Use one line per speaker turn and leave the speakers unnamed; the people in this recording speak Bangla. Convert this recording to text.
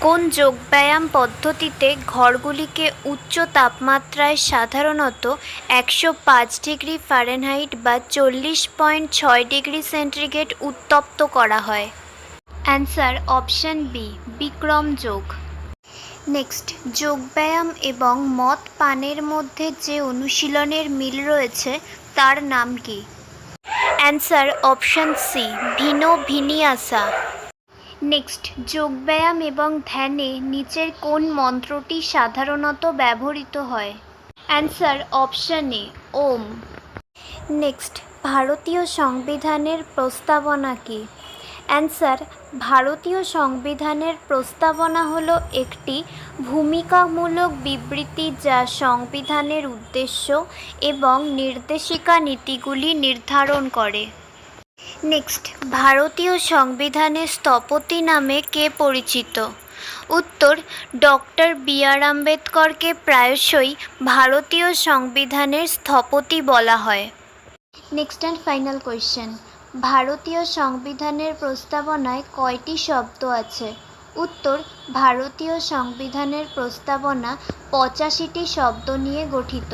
কোন যোগব্যায়াম পদ্ধতিতে ঘরগুলিকে উচ্চ তাপমাত্রায় সাধারণত 105°F বা 40.6°C উত্তপ্ত করা হয়? অ্যান্সার অপশন বি, বিক্রম যোগ। নেক্সট, যোগব্যায়াম এবং মদ পানের মধ্যে যে অনুশীলনের মিল রয়েছে তার নাম কি? Answer option C, vinyasa. Next, যোগব্যায়াম এবং ধ্যানে নিচের কোন মন্ত্রটি সাধারণত ব্যবহৃত হয়? Answer option A, Om. Next, ভারতীয় সংবিধানের প্রস্তাবনা কি? অ্যান্সার ভারতীয় সংবিধানের প্রস্তাবনা হলো একটি ভূমিকামূলক বিবৃতি যা সংবিধানের উদ্দেশ্য এবং নির্দেশিকা নীতিগুলি নির্ধারণ করে। নেক্সট, ভারতীয় সংবিধানের স্থপতি নামে কে পরিচিত? উত্তর, ডক্টর বি.আর. আম্বেদকরকে প্রায়শই ভারতীয় সংবিধানের স্থপতি বলা হয়। নেক্সট অ্যান্ড ফাইনাল কোয়েশ্চেন, ভারতীয় সংবিধানের প্রস্তাবনায় কয়টি শব্দ আছে? উত্তর, ভারতীয় সংবিধানের প্রস্তাবনা 85টি শব্দ নিয়ে গঠিত।